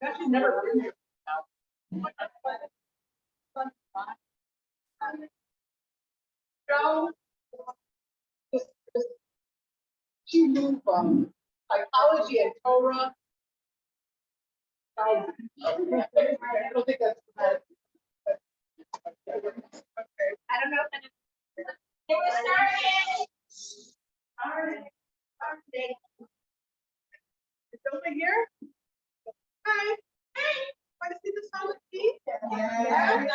Actually, never been here. So, she moved from psychology and Torah. I don't think that's bad. Okay. I don't know if it was started. All right. It's over here. Hi. Hi. Want to see the solid feet? Yeah.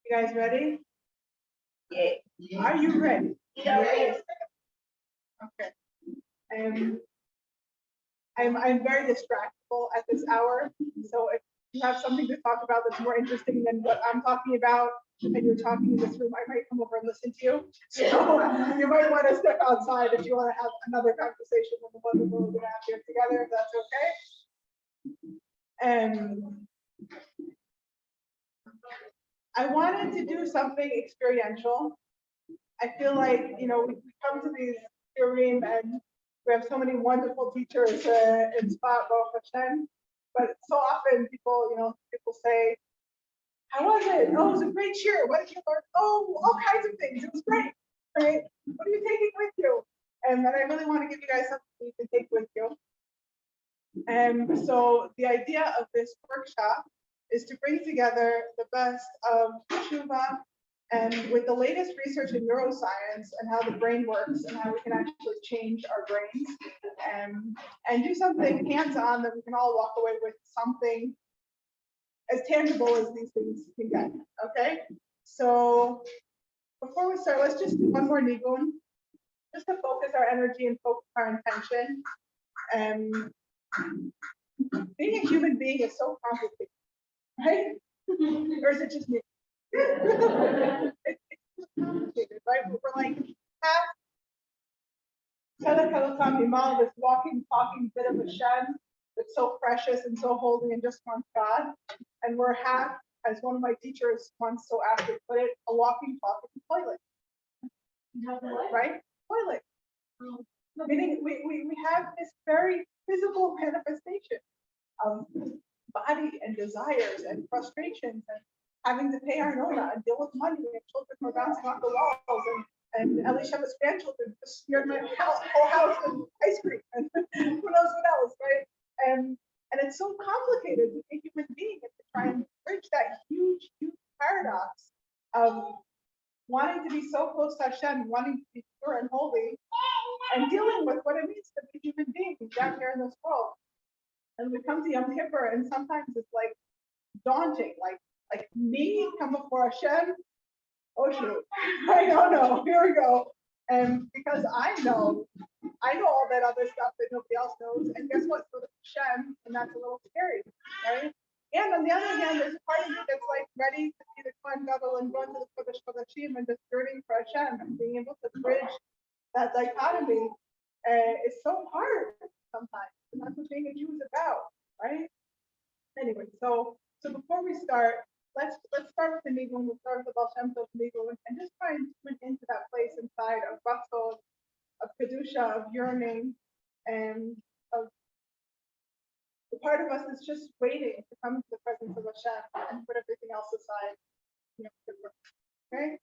You guys ready? Yeah. Are you ready? Yes. Okay. I'm very distractible at this hour. So if you have something to talk about that's more interesting than what I'm talking about, and you're talking in this room, I might come over and listen to you. So you might want to step outside if you want to have another conversation than the one that we're going to have here together, if that's okay. And I wanted to do something experiential. I feel like, you know, we come to these Purim and we have so many wonderful teachers in Tzfat, Baruch Hashem, but so often people, people say, how was it? Oh, it was a great cheer. What did you learn? Oh, all kinds of things. It was great, right? What are you taking with you? And I really want to give you guys something you can take with you. And so the idea of this workshop is to bring together the best of Tshuva and with the latest research in neuroscience and how the brain works and how we can actually change our brains and do something hands-on that we can all walk away with something as tangible as these things can get, okay? So before we start, let's just do one more nigun, just to focus our energy and focus our intention. Being a human being is so complicated, right? Or is it just me? It's complicated, right? We're like half this walking, talking bit of a Hashem that's so precious and so holy and just wants God. And we're half, as one of my teachers once so aptly put it, a walking, talking toilet. Right? Toilet. Meaning we have this very physical manifestation of body and desires and frustrations and having to pay our nona and deal with money and children who are bouncing off the walls and Elisha's grandchildren just smeared my whole house with ice cream and who knows what else, right? And it's so complicated to be a human being and to try and bridge that huge paradox of wanting to be so close to Hashem, wanting to be pure and holy, and dealing with what it means to be a human being down here in this world. And we come to Yom Kippur, and sometimes it's like daunting, like me come before Hashem. Oh shoot, I don't know. Here we go. And because I know all that other stuff that nobody else knows. And guess what? So does Hashem, and that's a little scary, right? And on the other hand, there's a part of me that's like ready to be the Kohen Gadol and run to the Kodesh Kodashim and just yearning for Hashem and being able to bridge that dichotomy is so hard sometimes. And that's what being a Jew is about, right? Anyway, so before we start, let's start with the nigun. We'll start with the Baal Shem Tov nigun and just try and tune into that place inside of ratzon, of kedusha, of yearning, and of the part of us that's just waiting to come into the presence of Hashem and put everything else aside. Okay?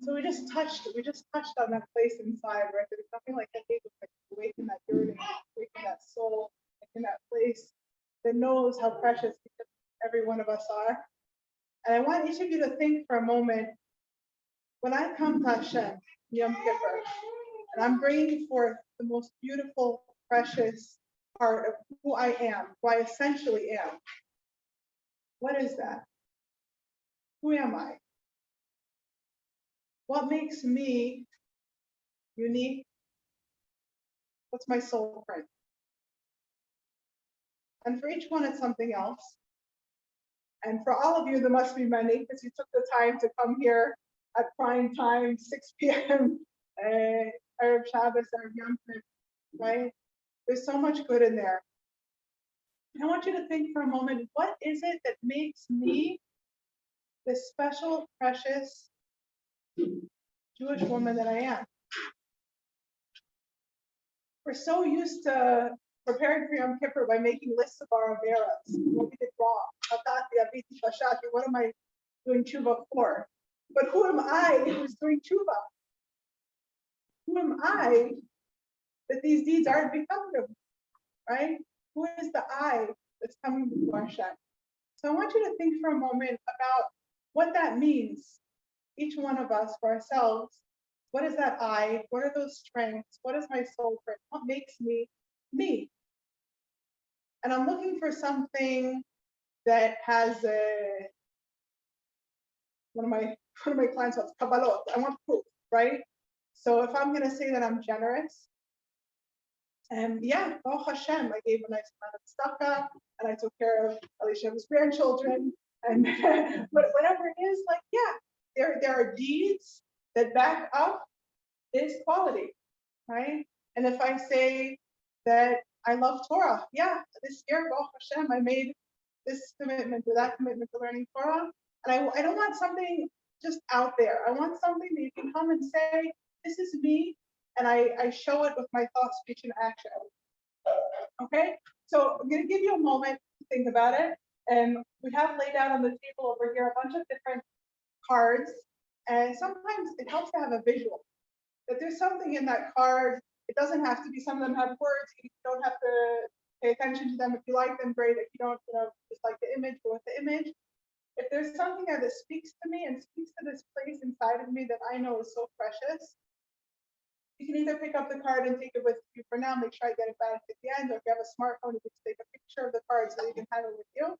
So we just touched on that place inside, right? There's nothing like that like awaken that yearning, awaken that soul, in that place that knows how precious every one of us are. And I want each of you to think for a moment, when I come to Hashem, Yom Kippur, and I'm bringing forth the most beautiful, precious part of who I am, who I essentially am. What is that? Who am I? What makes me unique? What's my soul print? And for each one, it's something else. And for all of you, there must be many, because you took the time to come here at prime time, 6 p.m., Erev Shabbos, Erev Yom Kippur, right? There's so much good in there. And I want you to think for a moment, what is it that makes me this special, precious Jewish woman that I am? We're so used to preparing for Yom Kippur by making lists of our averas, what we did wrong. What am I doing Tshuva for? But who am I who's doing Tshuva? Who am I that these deeds aren't becoming of me, right? Who is the I that's coming before Hashem? So I want you to think for a moment about what that means, each one of us for ourselves. What is that I? What are those strengths? What is my soul print? What makes me me? And I'm looking for something that has one of my clients wants kabbalot. I want proof, right? So if I'm going to say that I'm generous, and yeah, Baruch Hashem, I gave a nice amount of tzedakah, and I took care of Alicia's grandchildren, and but whatever it is, like yeah, there are deeds that back up this quality, right? And if I say that I love Torah, yeah, this year, Baruch Hashem, I made this commitment or that commitment to learning Torah, and I don't want something just out there. I want something that you can come and say, this is me, and I show it with my thought, speech, and action. Okay, so I'm going to give you a moment to think about it, and we have laid out on the table over here a bunch of different cards, and sometimes it helps to have a visual. That there's something in that card. It doesn't have to be. Some of them have words. You don't have to pay attention to them. If you like them, great. If you don't, just like the image, go with the image. If there's something there that speaks to me and speaks to this place inside of me that I know is so precious, you can either pick up the card and take it with you for now. Make sure I get it back at the end. Or if you have a smartphone, you can take a picture of the card so you can have it with you.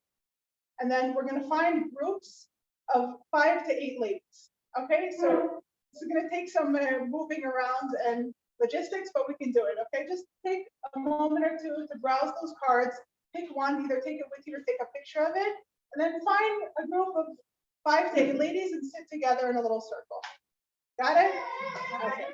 And then we're going to find groups of 5 to 8 ladies. Okay, so it's going to take some moving around and logistics, but we can do it. Okay, just take a moment or two to browse those cards. pick one, either take it with you or take a picture of it, and then find a group of 5 to 8 ladies and sit together in a little circle. Got it? Okay.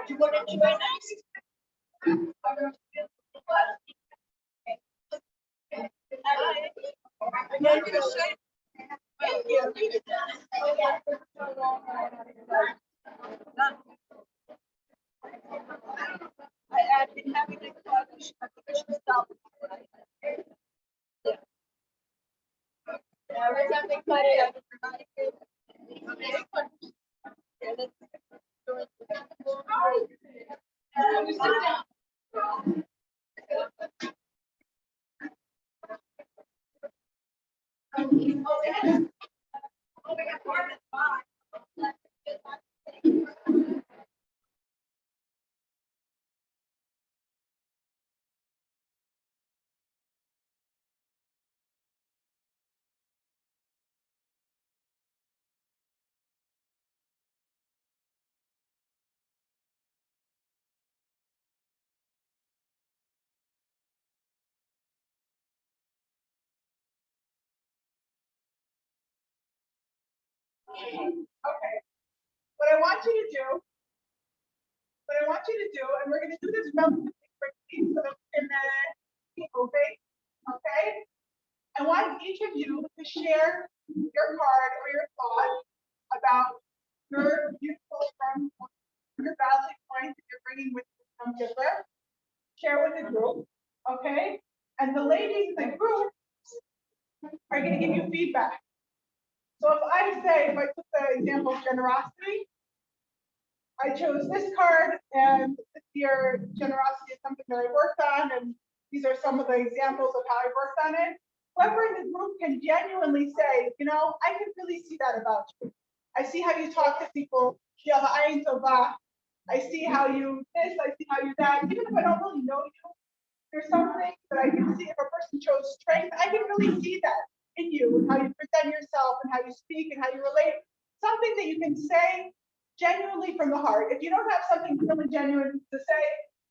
You want to join us? Thank you. I've been having a stop. Every time they cut it, I just remind you. You sit down. Okay. What I want you to do, and we're going to do this relatively quickly so that we share your card or your thought about your beautiful from your valid point that you're bringing with you from Yom Kippur. Share with the group, okay? And the ladies in the group are going to give you feedback. So if I took the example of generosity, I chose this card, and this year generosity is something that I worked on, and these are some of the examples of how I worked on it. Whoever in the group can genuinely say, you know, I can really see that about you. I see how you talk to people. You have ayin tova. I see how you this, I see how you that. Even if I don't really know you, there's something that I can see. If a person shows strength, I can really see that in you, and how you present yourself, and how you speak, and how you relate. Something that you can say genuinely from the heart. If you don't have something really genuine to say,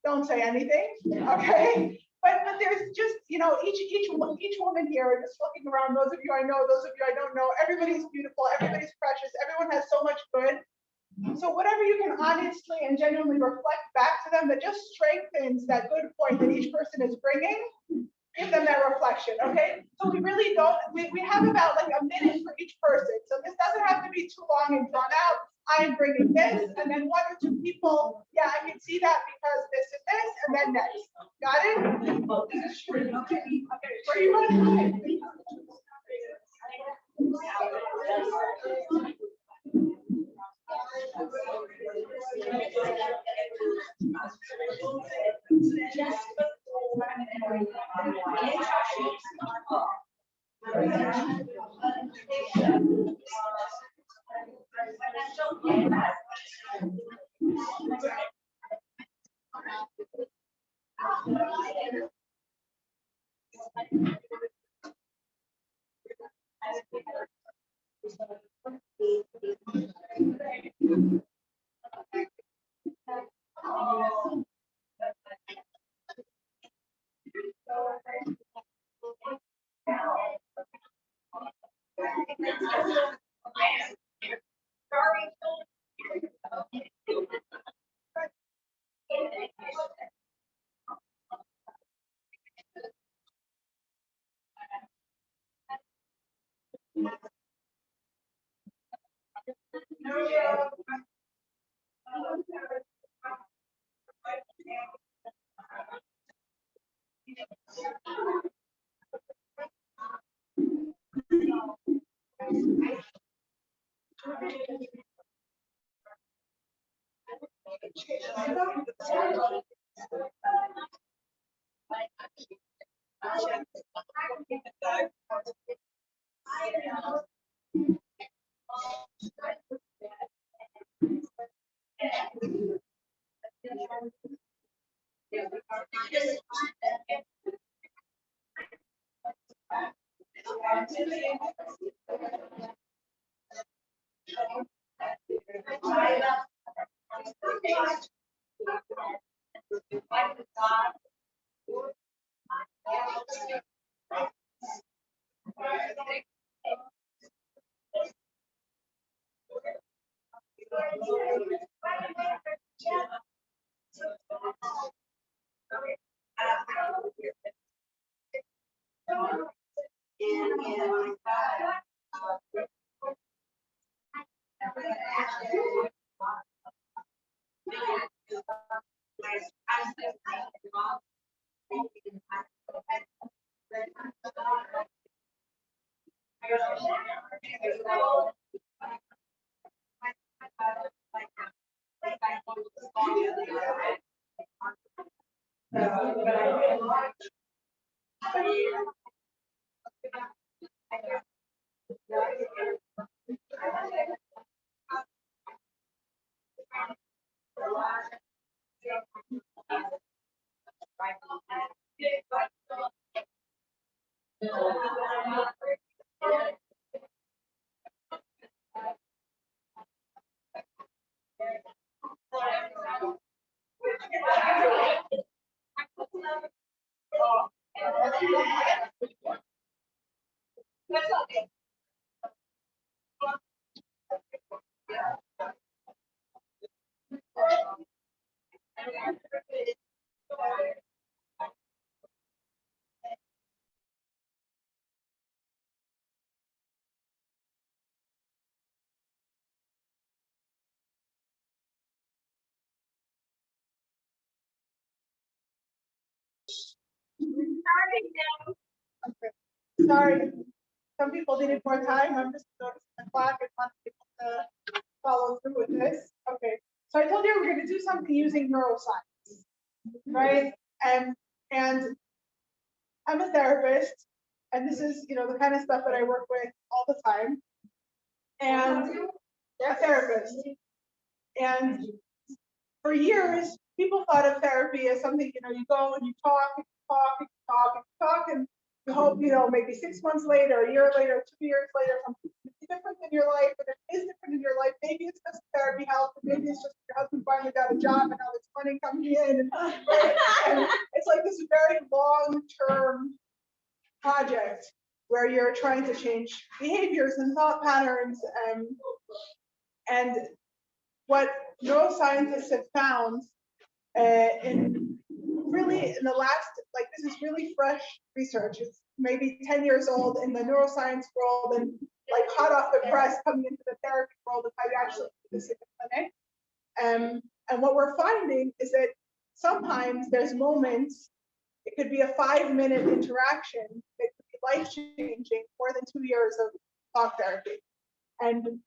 don't say anything, okay? But there's just, you know, each woman here, just looking around, those of you I know, those of you I don't know, everybody's beautiful, everybody's precious, everyone has so much good. So whatever you can honestly and genuinely reflect back to them that just strengthens that good point that each person is bringing, give them that reflection, okay? So we really don't, we have about like a minute for each person. So this doesn't have to be too long and drawn out. I am bringing this, and then one or two people, yeah, I can see that because this and this, and then next. Got it? This is true. Okay. Where are you running? starting now. Okay. Sorry, some people needed more time. I'm just noticing the clock and want people to follow through with this. Okay. So I told you we're going to do something using neuroscience, right? And I'm a therapist, and this is, the kind of stuff that I work with all the time. And a therapist. And for years, people thought of therapy as something, you go and you talk and you talk and you talk and you talk, and you hope, maybe 6 months later, a year later, 2 years later, something different in your life, and it is different in your life. Maybe it's just therapy help, and maybe it's just your husband finally got a job and now there's money coming in. And it's like this very long-term project where you're trying to change behaviors and thought patterns. And what neuroscientists have found in the last, this is really fresh research. It's maybe 10 years old in the neuroscience world and hot off the press coming into the therapy world if I actually do this in the clinic. And what we're finding is that sometimes there's moments, it could be a 5-minute interaction that could be life-changing, more than 2 years of talk therapy. And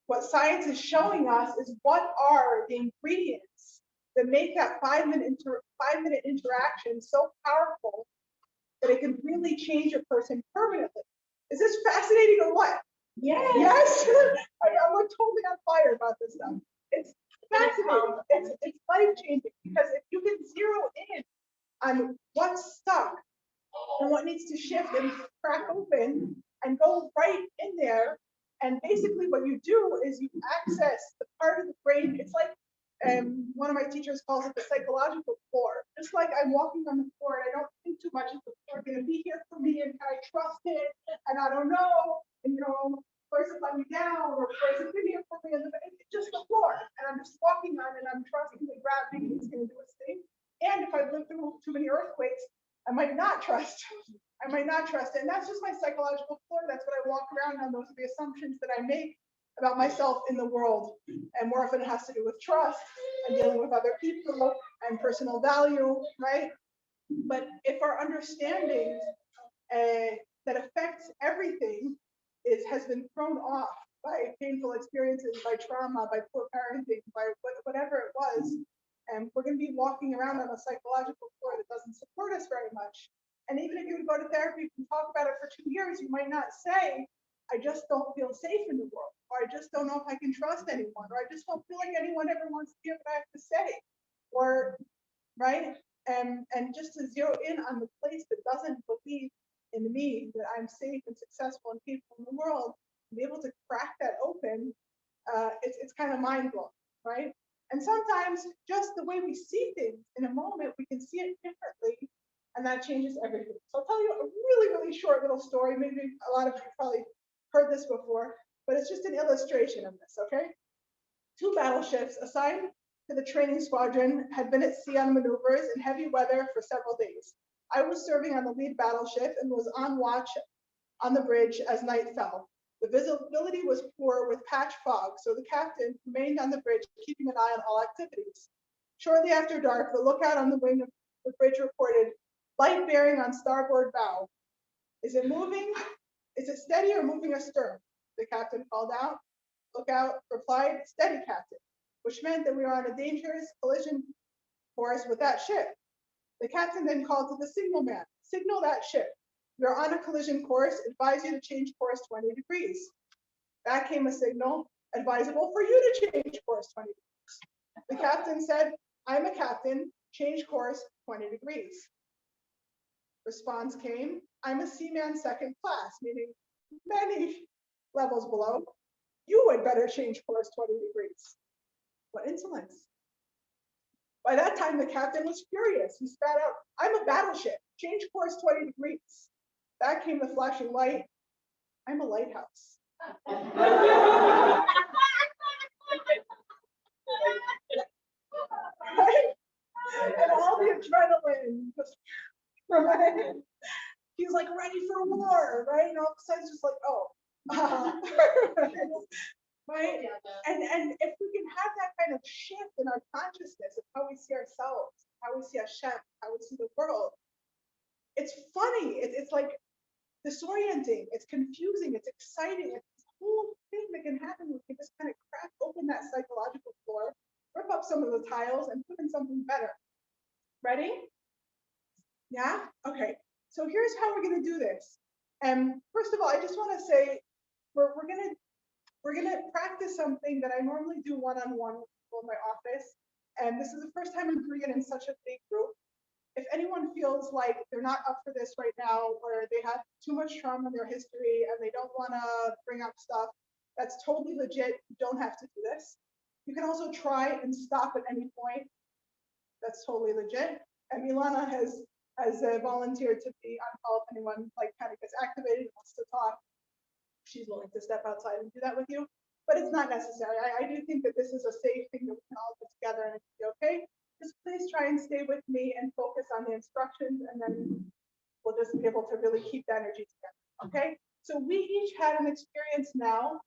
what science is showing us is what are the ingredients that make that 5-minute interaction so powerful that it can really change a person permanently. Is this fascinating or what? Yes. Yes. I'm totally on fire about this stuff. It's fascinating. It's life-changing because if you can zero in on what's stuck and what needs to shift and crack open and go right in there. And basically what you do is you access the part of the brain. It's like one of my teachers calls it the psychological floor. Just like I'm walking on the floor and I don't think too much of the floor going to be here for me and I trust it and I don't know. And first it let me down or first it be here for me. And it's just the floor. And I'm just walking on it and I'm trusting the gravity is going to do its thing. And if I've lived through too many earthquakes, I might not trust it. And that's just my psychological floor. That's what I walk around on. Those are the assumptions that I make about myself in the world. And more often it has to do with trust and dealing with other people and personal value, right? But if our understanding that affects everything has been thrown off by painful experiences, by trauma, by poor parenting, by whatever it was, and we're going to be walking around on a psychological floor that doesn't support us very much. And even if you would go to therapy and talk about it for 2 years, you might not say, I just don't feel safe in the world, or I just don't know if I can trust anyone, or I just don't feel like anyone ever wants to hear what I have to say, or, right? And just to zero in on the place that doesn't believe in me, that I'm safe and successful and capable in the world, and be able to crack that open, it's kind of mind-blowing, right? And sometimes just the way we see things in a moment, we can see it differently, and that changes everything. So I'll tell you a really, really short little story. Maybe a lot of you probably heard this before, but it's just an illustration of this, okay? 2 battleships assigned to the training squadron had been at sea on maneuvers in heavy weather for several days. I was serving on the lead battleship and was on watch on the bridge as night fell. The visibility was poor with patch fog, so the captain remained on the bridge, keeping an eye on all activities. Shortly after dark, the lookout on the wing of the bridge reported, light bearing on starboard bow. Is it moving? Is it steady or moving astern? The captain called out. Lookout replied, steady, captain, which meant that we were on a dangerous collision course with that ship. The captain then called to the signalman, signal that ship. You're on a collision course, advise you to change course 20 degrees. Back came a signal, advisable for you to change course 20 degrees. The captain said, I'm a captain, change course 20 degrees. Response came, I'm a seaman second class, meaning many levels below. You had better change course 20 degrees. What insolence. By that time, the captain was furious. He spat out, I'm a battleship, change course 20 degrees. Back came the flashing light. I'm a lighthouse. Right? And all the adrenaline was, right? He's like ready for war, right? And all of a sudden, it's just like, oh, right? And if we can have that kind of shift in our consciousness of how we see ourselves, how we see Hashem, how we see the world, it's funny. It's like disorienting. It's confusing. It's exciting. It's this whole thing that can happen. We can just kind of crack open that psychological floor, rip up some of the tiles, and put in something better. Ready? Yeah? Okay. So here's how we're going to do this. And first of all, I just want to say we're gonna practice something that I normally do one-on-one with people in my office. And this is the first time I'm doing it in such a big group. If anyone feels like they're not up for this right now, or they have too much trauma in their history and they don't want to bring up stuff, that's totally legit. You don't have to do this. You can also try and stop at any point. That's totally legit. And Milana has volunteered to be on call if anyone like kind of gets activated and wants to talk. She's willing to step outside and do that with you, but it's not necessary. I do think that this is a safe thing that we can all put together and it's okay. Just please try and stay with me and focus on the instructions, and then we'll just be able to really keep the energy together, okay? So we each had an experience now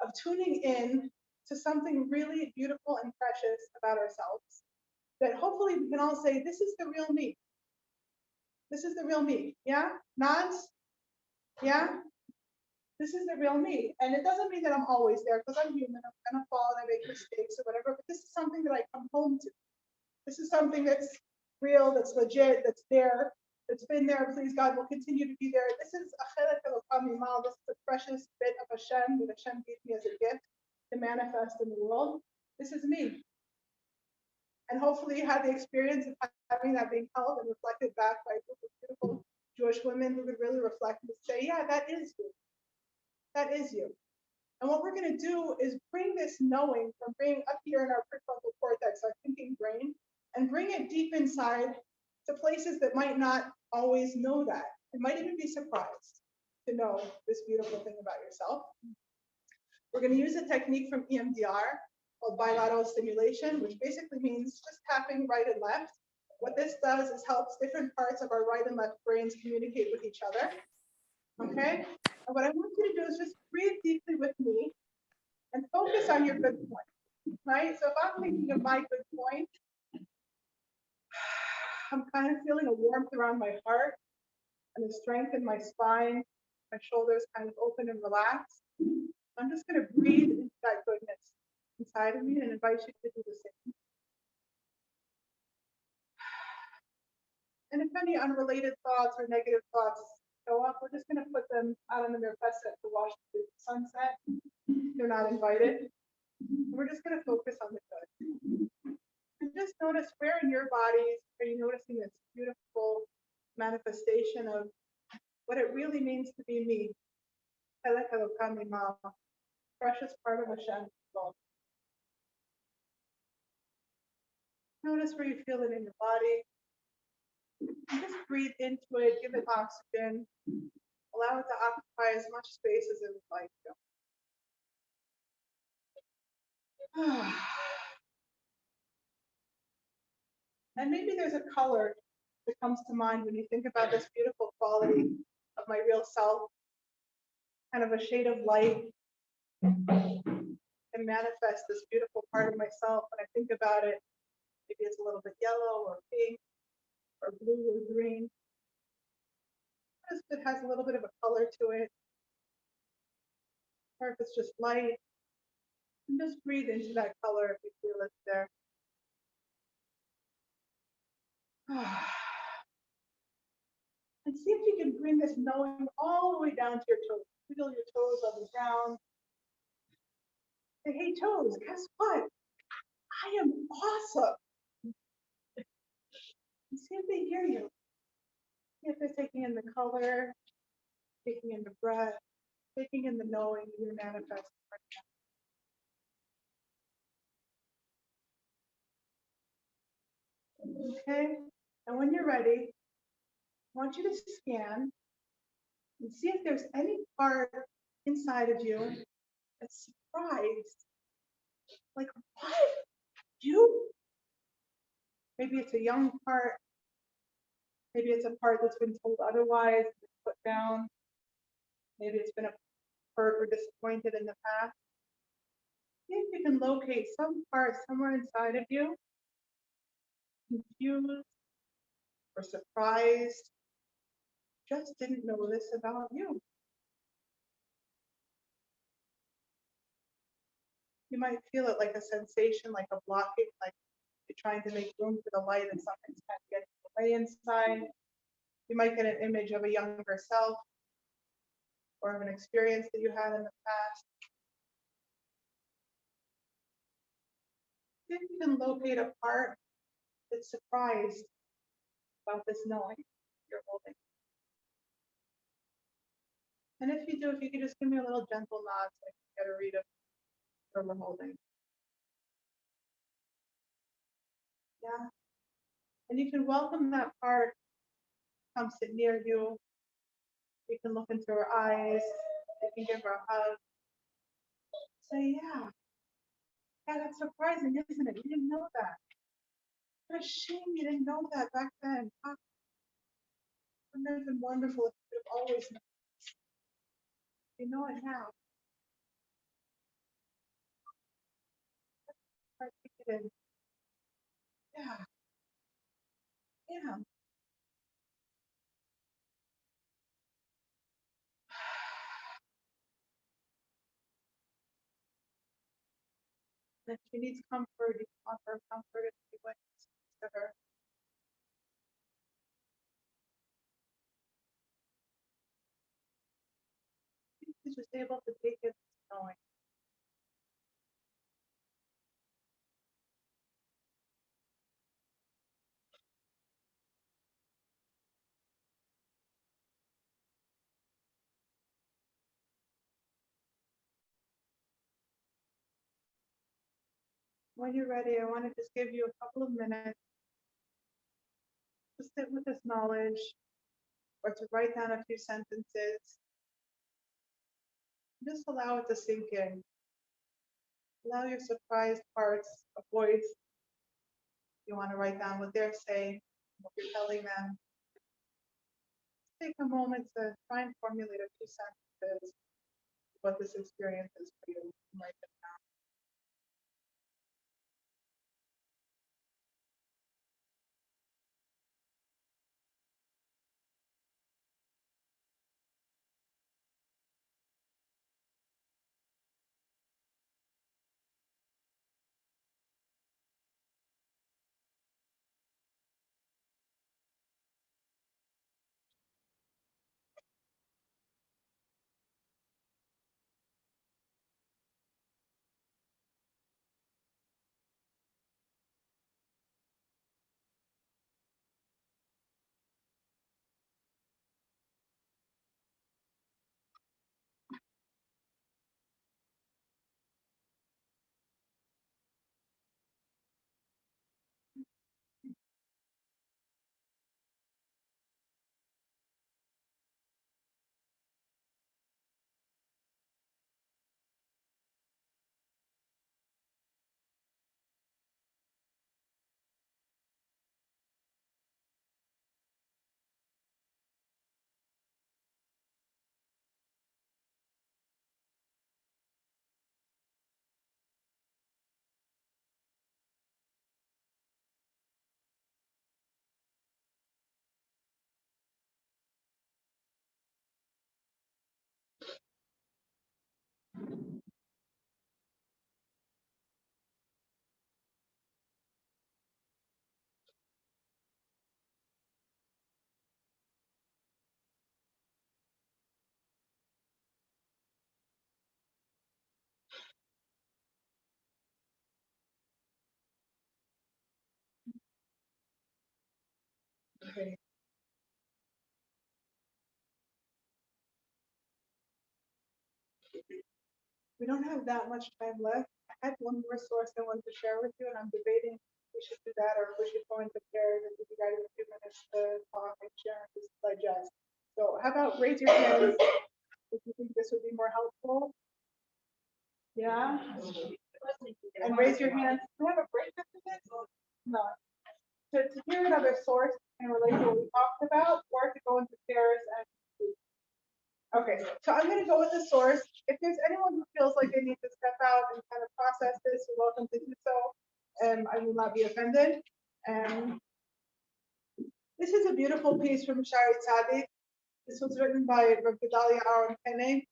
of tuning in to something really beautiful and precious about ourselves that hopefully we can all say, this is the real me. This is the real me, yeah? Nods? Yeah? This is the real me. And it doesn't mean that I'm always there, because I'm human. I'm gonna fall and I make mistakes or whatever, but this is something that I come home to. This is something that's real, that's legit, that's there, that's been there. Please God will continue to be there. This is a chelik elokam mimal. This is a precious bit of Hashem that Hashem gave me as a gift to manifest in the world. This is me. And hopefully you had the experience of having that being held and reflected back by a group of beautiful Jewish women who could really reflect and say, yeah, that is you. That is you. And what we're going to do is bring this knowing from being up here in our prefrontal cortex, our thinking brain, and bring it deep inside to places that might not always know that. It might even be surprised to know this beautiful thing about yourself. We're going to use a technique from EMDR called bilateral stimulation, which basically means just tapping right and left. What this does is helps different parts of our right and left brains communicate with each other. Okay? And what I want you to do is just breathe deeply with me and focus on your good point, right? So if I'm thinking of my good point, I'm kind of feeling a warmth around my heart and a strength in my spine, my shoulders kind of open and relaxed. I'm just going to breathe into that goodness inside of me and invite you to do the same. And if any unrelated thoughts or negative thoughts go up, we're just going to put them out on the mirpesset to watch the sunset. They're not invited. We're just going to focus on the good. And just notice where in your bodies are you noticing this beautiful manifestation of what it really means to be me. Precious part of Hashem. Notice where you feel it in your body. And just breathe into it, give it oxygen, allow it to occupy as much space as it would like to. And maybe there's a color that comes to mind when you think about this beautiful quality of my real self, kind of a shade of light, and manifest this beautiful part of myself. When I think about it, maybe it's a little bit yellow or pink or blue or green. It has a little bit of a color to it, or if it's just light, and just breathe into that color if you feel it's there. And see if you can bring this knowing all the way down to your toes. Wiggle your toes on the ground. Say, hey toes, guess what? I am awesome. And see if they hear you. See if they're taking in the color, taking in the breath, taking in the knowing that you're manifesting right now. Okay? And when you're ready, I want you to scan and see if there's any part inside of you that's surprised. Like, what? You? Maybe it's a young part. Maybe it's a part that's been told otherwise, put down. Maybe it's been hurt or disappointed in the past. See if you can locate some part somewhere inside of you, confused or surprised just didn't know this about you. You might feel it like a sensation, like a blocking, like you're trying to make room for the light and something's kind of getting away inside. You might get an image of a younger self or of an experience that you had in the past. If you can locate a part that's surprised about this knowing you're holding. And if you do, if you could just give me a little gentle nod so I can get a read of where we're holding. Yeah. And you can welcome that part, come sit near you. You can look into her eyes. You can give her a hug. Say, yeah, that's surprising, isn't it? You didn't know that. What a shame you didn't know that back then. Huh? Wouldn't it have been wonderful if you could have always known. You know it now. Start taking it in. Yeah, yeah. And if she needs comfort, you can offer comfort if you want to her. She's just able to take it knowing. When you're ready, I want to just give you a couple of minutes to sit with this knowledge or to write down a few sentences. Just allow it to sink in. Allow your surprised parts, a voice. You want to write down what they're saying, what you're telling them. Take a moment to try and formulate a few sentences what this experience is for you. Write them down. Okay. We don't have that much time left. I had one more source I wanted to share with you, and I'm debating if we should do that or if we should go into pairs and give you guys a few minutes to talk and share and just digest. So how about raise your hands if you think this would be more helpful? Yeah? And raise your hands. Do we have a break after this? No. To hear another source and relate to what we talked about, or to go into pairs and okay, so I'm going to go with the source. If there's anyone who feels like they need to step out and kind of process this, you're welcome to do so. And I will not be offended. And this is a beautiful piece from Shari Tzaddik. This was written by Rav Gedalia Aaron Koenig,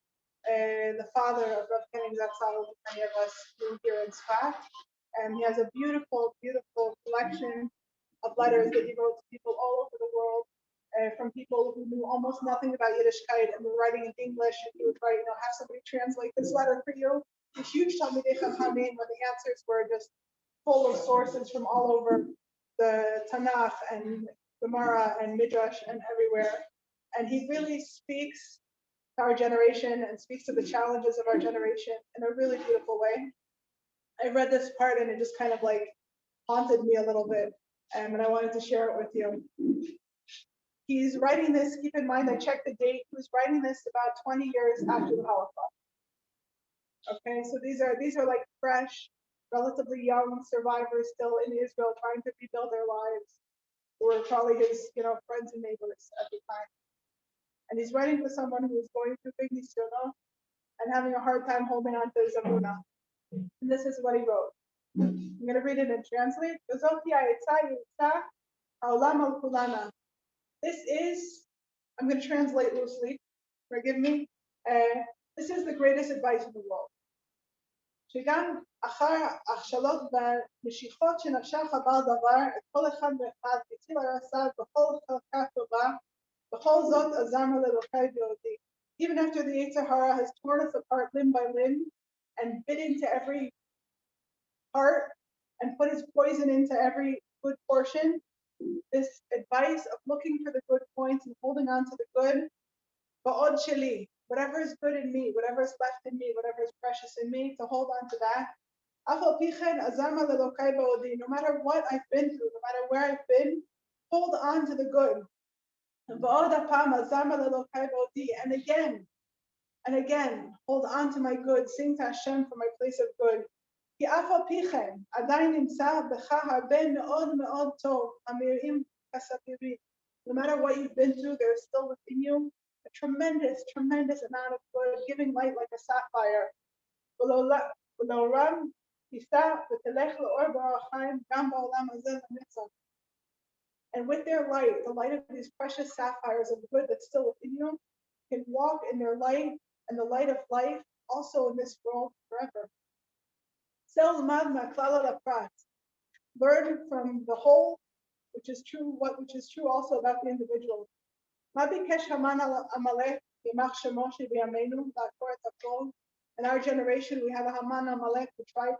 the father of Rav Koenig Zatzal, who many of us knew here in Tzfat. And he has a beautiful, beautiful collection of letters that he wrote to people all over the world, from people who knew almost nothing about Yiddishkeit and were writing in English. And he would write, have somebody translate this letter for you. A huge Talmidei Chachamim, when the answers were just full of sources from all over the Tanakh and Gemara and Midrash and everywhere. And he really speaks to our generation and speaks to the challenges of our generation in a really beautiful way. I read this part and it just kind of like haunted me a little bit, and I wanted to share it with you. He's writing this, keep in mind, I checked the date, he was writing this about 20 years after the Holocaust. Okay, so these are like fresh, relatively young survivors still in Israel trying to rebuild their lives, who were probably his friends and neighbors at the time. And he's writing to someone who is going through big nisyono and having a hard time holding on to his amuna. And this is what he wrote. I'm going to read it and translate. This is, I'm going to translate loosely, forgive me. This is the greatest advice in the world. שגם אחר הכשלות ומשיכות שנפשך בעל דבר, את כל אחד ואחד הציל הרס"ב בכל חלקה טובה, בכל זאת עזרנו לאלוקי ויהודי. Even after the Yetzer Hara has torn us apart limb by limb and bit into every part and put his poison into every good portion, this advice of looking for the good points and holding on to the good, ba'od sheli, whatever is good in me, whatever is left in me, whatever is precious in me, to hold on to that. No matter what I've been through, no matter where I've been, hold on to the good. And again, hold on to my good, sing to Hashem for my place of good. No matter what you've been through, there's still within you a tremendous, tremendous amount of good, giving light like a sapphire. And with their light, the light of these precious sapphires of good that's still within you, can walk in their light and the light of life also in this world forever. Learn from the whole, which is true also about the individual. In our generation, we have a Haman Amalek who tried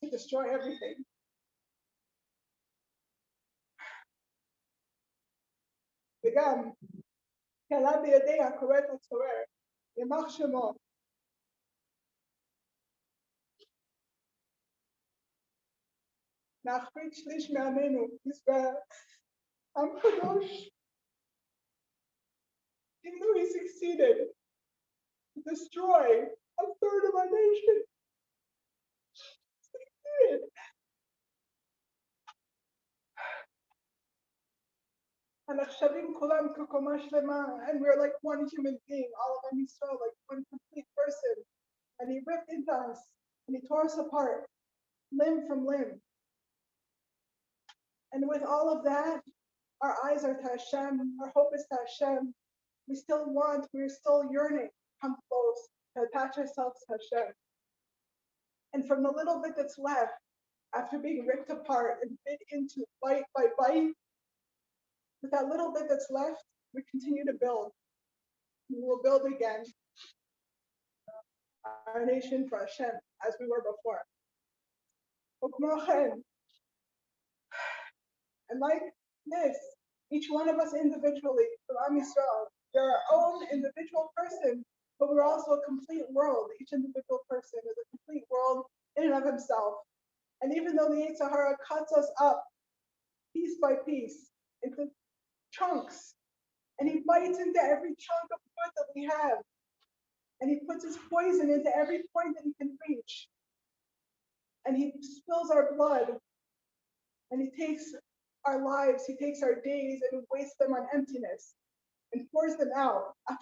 to destroy everything. וגם, כלה בידי הקורא והצורר, יימח שמו. להחריד שליש מעמנו, ישראל, עם קדוש. Even though he succeeded to destroy a third of our nation, succeeded. And we're like one human being, all of them Israel, like one complete person. And he ripped into us, and he tore us apart, limb from limb. And with all of that, our eyes are to Hashem, our hope is to Hashem. We're still yearning to come close, to attach ourselves to Hashem. And from the little bit that's left, after being ripped apart and bit into bite by bite, with that little bit that's left, we continue to build. We will build again our nation for Hashem as we were before. And like this, each one of us individually, from Am Yisrael, they're our own individual person, but we're also a complete world. Each individual person is a complete world in and of himself. And even though the Yetzer Hara cuts us up piece by piece into chunks, and he bites into every chunk of good that we have, and he puts his poison into every point that he can reach, and he spills our blood, and he takes our lives, he takes our days, and he wastes them on emptiness and pours them out. With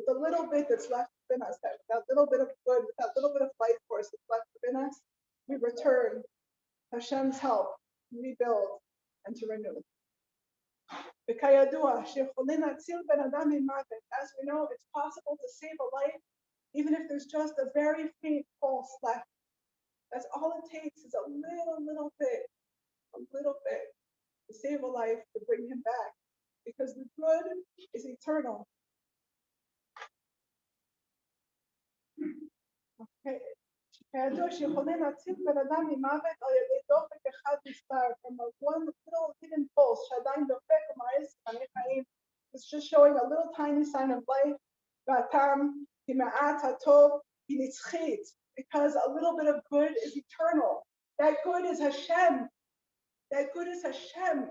the little bit that's left within us, that little bit of good, with that little bit of life force that's left within us, we return Hashem's help to rebuild and to renew. וכידוע, שיכולים להציל בן אדם ממוות. As we know, it's possible to save a life, even if there's just a very faint pulse left. That's all it takes is a little bit to save a life, to bring him back. Because the good is eternal. Okay. כידוע שיכולים להציל בן אדם ממוות על ידי דופק אחד נסתר, from a one little hidden pulse שעדיין דופק ומעז סימני חיים. It's just showing a little tiny sign of life. והטעם כי מעט הטוב היא נצחית, because a little bit of good is eternal. That good is Hashem. That good is Hashem.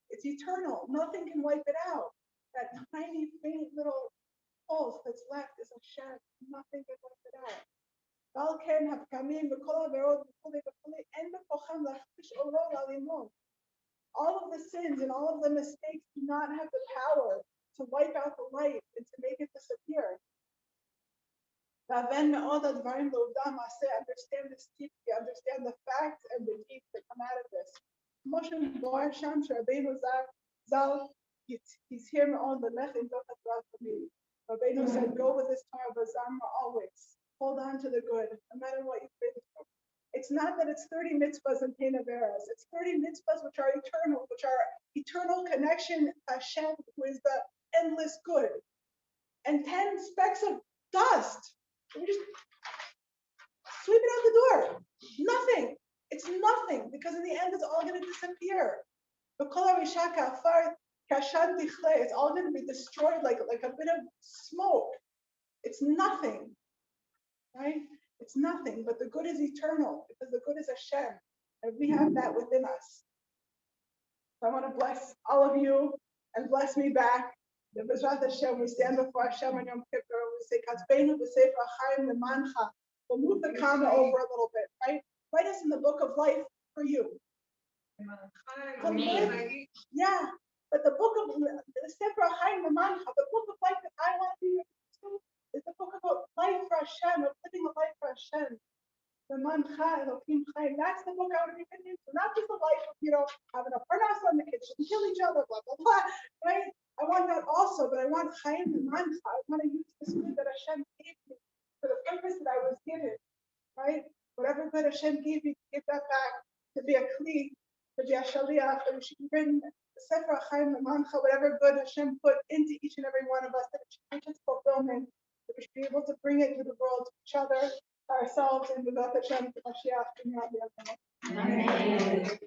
It's eternal. Nothing can wipe it out. That tiny, faint little pulse that's left is Hashem. Nothing can wipe it out. ועל כן הפגמים וכל העבירות וכולי וכולי אין בכוחם להכפיש אורו ללימון. All of the sins and all of the mistakes do not have the power to wipe out the light and to make it disappear. והבן מאוד הדברים לעובדה מעשה, understand this deeply, understand the facts and the deeds that come out of this. כמו שמבואר שם שרבינו ז"ל הזהיר מאוד ללך עם זאת התורה תמיד. רבינו said, go with this Torah v'zamra always. Hold on to the good, no matter what you've been through. It's not that it's 30 mitzvahs and teinaveras. It's 30 mitzvahs which are eternal connection to Hashem, who is the endless good. And 10 specks of dust. We just sweep it out the door. Nothing. It's nothing, because in the end, it's all going to disappear. It's all going to be destroyed like a bit of smoke. It's nothing. Right? It's nothing, but the good is eternal, because the good is Hashem, and we have that within us. So I want to bless all of you and bless me back. The B'ezrat Hashem, we stand before Hashem on Yom Kippur, we say, Katzbeinu b'sefer ha'chaim lemancha. We'll move the comma over a little bit, right? Write us in the book of life for you. Yeah, but the book of the sefer ha'chaim lemancha, the book of life that I want to be to, is the book about life for Hashem, of living a life for Hashem. The mancha Elokim Chaim. That's the book I want to be written into. Not just the life of, having a parnas on the kitchen, kill each other, blah, blah, blah. Right? I want that also, but I want Chaim and mancha. I want to use this good that Hashem gave me for the purpose that I was given. Right? Whatever good Hashem gave me, to give that back, to be a kli, to be a shaliach, that we should be written Sefer Chaim and mancha, whatever good Hashem put into each and every one of us, that it should reach its fulfillment. That we should be able to bring it to the world, to each other, ourselves, and without Hashem, to Mashiach. Amen.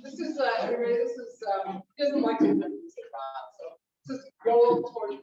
This is he doesn't like to so just go towards